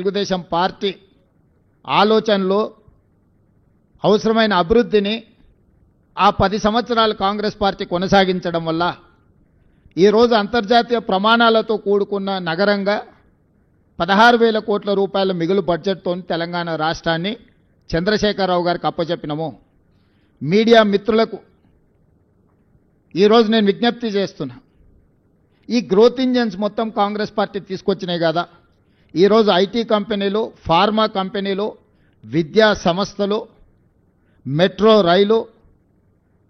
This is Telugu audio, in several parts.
తెలుగుదేశం పార్టీ ఆలోచనలో అవసరమైన అభివృద్ధిని ఆ 10 సంవత్సరాలు కాంగ్రెస్ పార్టీ కొనసాగించడం వల్ల ఈరోజు అంతర్జాతీయ ప్రమాణాలతో కూడుకున్న నగరంగా 16,000 కోట్ల రూపాయల మిగులు బడ్జెట్తో తెలంగాణ రాష్ట్రాన్ని చంద్రశేఖరరావు గారికి అప్పచెప్పినాము. మీడియా మిత్రులకు ఈరోజు నేను విజ్ఞప్తి చేస్తున్నా, ఈ గ్రోత్ ఇంజన్స్ మొత్తం కాంగ్రెస్ పార్టీ తీసుకొచ్చినాయి కదా. ఈరోజు ఐటీ కంపెనీలు, ఫార్మా కంపెనీలు, విద్యా సంస్థలు, మెట్రో రైలు,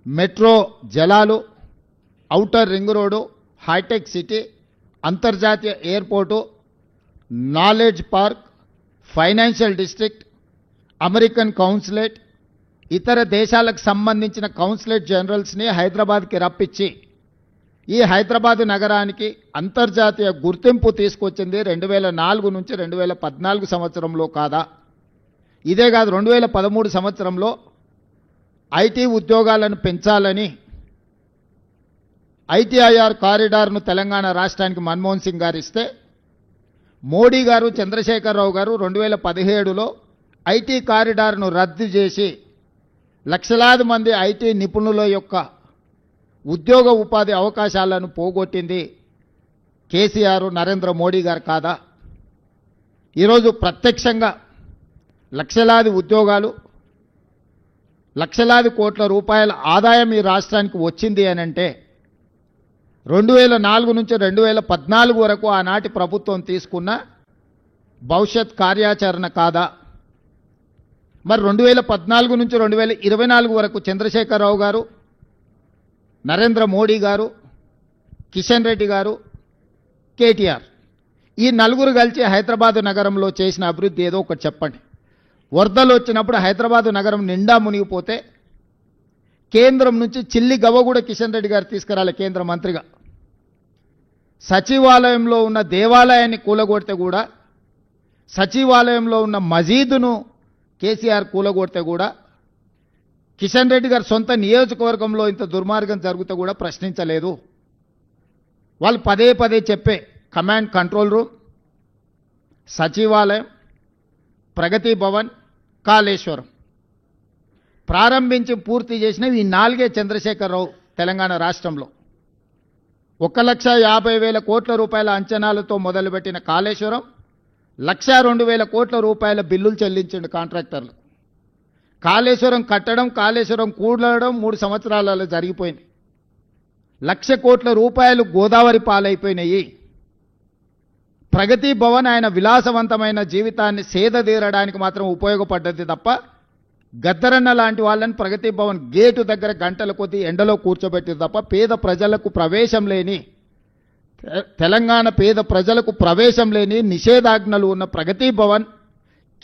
మెట్రో జలాలు, outer ring road, hitech city, అంతర్జాతీయ airport, knowledge park, financial district, American consulate, ఇతర దేశాలకు సంబంధించిన కౌన్సిలేట్ జనరల్స్ని హైదరాబాద్కి రప్పించి ఈ హైదరాబాద్ నగరానికి అంతర్జాతీయ గుర్తింపు తీసుకొచ్చింది 2004 నుంచి 2014 సంవత్సరంలో కాదా? ఇదే కాదు, 2013 సంవత్సరంలో ఐటీ ఉద్యోగాలను పెంచాలని ఐటీఐఆర్ కారిడార్ను తెలంగాణ రాష్ట్రానికి మన్మోహన్ సింగ్ గారు ఇస్తే మోడీ గారు, చంద్రశేఖరరావు గారు 2017లో ఐటీ కారిడార్ను రద్దు చేసి లక్షలాది మంది ఐటీ నిపుణుల యొక్క ఉద్యోగ ఉపాధి అవకాశాలను పోగొట్టింది కేసీఆర్, నరేంద్ర మోడీ గారు కాదా? ఈరోజు ప్రత్యక్షంగా లక్షలాది ఉద్యోగాలు, లక్షలాది కోట్ల రూపాయల ఆదాయం ఈ రాష్ట్రానికి వచ్చింది అని అంటే 2004 నుంచి 2014 వరకు ఆనాటి ప్రభుత్వం తీసుకున్న భవిష్యత్ కార్యాచరణ కాదా? మరి 2014 నుంచి 2024 వరకు చంద్రశేఖరరావు గారు, నరేంద్ర మోడీ గారు, కిషన్ రెడ్డి గారు, కేటీఆర్ ఈ నలుగురు కలిసి హైదరాబాద్ నగరంలో చేసిన అభివృద్ధి ఏదో ఒకటి చెప్పండి. వరదలు వచ్చినప్పుడు హైదరాబాద్ నగరం నిండా మునిగిపోతే కేంద్రం నుంచి చిల్లి గవ్వ కూడా కిషన్ రెడ్డి గారు తీసుకురాలి కేంద్ర మంత్రిగా. సచివాలయంలో ఉన్న దేవాలయాన్ని కూలగొడితే కూడా, సచివాలయంలో ఉన్న మసీదును కేసీఆర్ కూలగొడితే కూడా, కిషన్ రెడ్డి గారు సొంత నియోజకవర్గంలో ఇంత దుర్మార్గం జరుగుతూ కూడా ప్రశ్నించలేదు. వాళ్ళు పదే పదే చెప్పే కమాండ్ కంట్రోల్ రూమ్, సచివాలయం, ప్రగతి భవన్, కాళేశ్వరం ప్రారంభించి పూర్తి చేసినవి ఈ 4 చంద్రశేఖరరావు తెలంగాణ రాష్ట్రంలో. 1,50,000 కోట్ల రూపాయల అంచనాలతో మొదలుపెట్టిన కాళేశ్వరం 1,02,000 కోట్ల రూపాయల బిల్లులు చెల్లించిండు కాంట్రాక్టర్లు. కాళేశ్వరం కట్టడం, కాళేశ్వరం కూడడం 3 సంవత్సరాలలో జరిగిపోయింది. 1,00,000 కోట్ల రూపాయలు గోదావరి పాలైపోయినాయి. ప్రగతి భవన్ ఆయన విలాసవంతమైన జీవితాన్ని సేదతీరడానికి మాత్రం ఉపయోగపడ్డది తప్ప, గద్దరన్న లాంటి వాళ్ళని ప్రగతి భవన్ గేటు దగ్గర గంటల కొద్దీ ఎండలో కూర్చోబెట్టింది తప్ప పేద ప్రజలకు ప్రవేశం లేని, తెలంగాణ పేద ప్రజలకు ప్రవేశం లేని నిషేధాజ్ఞలు ఉన్న ప్రగతి భవన్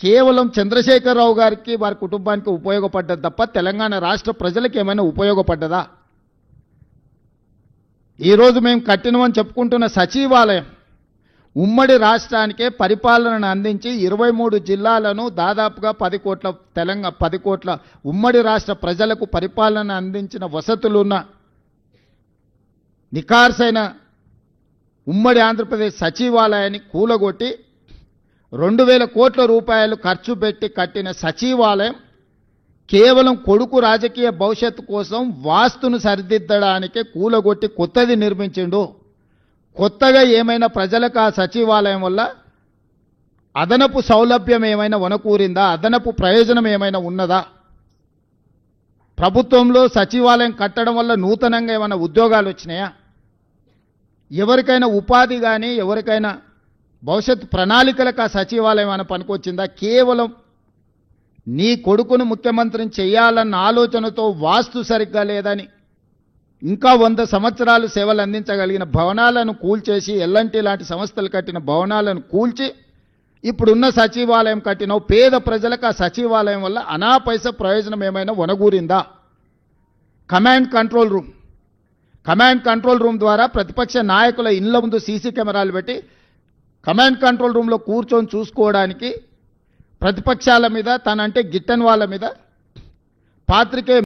కేవలం చంద్రశేఖరరావు గారికి, వారి కుటుంబానికి ఉపయోగపడ్డది తప్ప తెలంగాణ రాష్ట్ర ప్రజలకు ఏమైనా ఉపయోగపడ్డదా? ఈరోజు మేము కట్టినమని చెప్పుకుంటున్న సచివాలయం ఉమ్మడి రాష్ట్రానికే పరిపాలనను అందించి 23 జిల్లాలను దాదాపుగా 10 కోట్ల ఉమ్మడి రాష్ట్ర ప్రజలకు పరిపాలన అందించిన వసతులున్న నికార్సైన ఉమ్మడి ఆంధ్రప్రదేశ్ సచివాలయాన్ని కూలగొట్టి 2,000 కోట్ల రూపాయలు ఖర్చు పెట్టి కట్టిన సచివాలయం కేవలం కొడుకు రాజకీయ భవిష్యత్తు కోసం వాస్తును సరిదిద్దడానికే కూలగొట్టి కొత్తది నిర్మించిండు. కొత్తగా ఏమైనా ప్రజలకు ఆ సచివాలయం వల్ల అదనపు సౌలభ్యం ఏమైనా వనకూరిందా? అదనపు ప్రయోజనం ఏమైనా ఉన్నదా? ప్రభుత్వంలో సచివాలయం కట్టడం వల్ల నూతనంగా ఏమైనా ఉద్యోగాలు వచ్చినాయా? ఎవరికైనా ఉపాధి కానీ, ఎవరికైనా భవిష్యత్ ప్రణాళికలకు ఆ సచివాలయం అని పనికొచ్చిందా? కేవలం నీ కొడుకును ముఖ్యమంత్రిని చేయాలన్న ఆలోచనతో వాస్తు సరిగ్గా లేదని ఇంకా 100 సంవత్సరాలు సేవలు అందించగలిగిన భవనాలను కూల్చేసి, ఎల్ఎన్టీ లాంటి సంస్థలు కట్టిన భవనాలను కూల్చి ఇప్పుడున్న సచివాలయం కట్టిన పేద ప్రజలకు ఆ సచివాలయం వల్ల అనాపైస ప్రయోజనం ఏమైనా వనగూరిందా? కమాండ్ కంట్రోల్ రూమ్ ద్వారా ప్రతిపక్ష నాయకుల ఇళ్ల ముందు సీసీ కెమెరాలు పెట్టి కమాండ్ కంట్రోల్ రూమ్లో కూర్చొని చూసుకోవడానికి ప్రతిపక్షాల మీద, తనంటే గిట్టని వాళ్ళ మీద పాత్రికేయ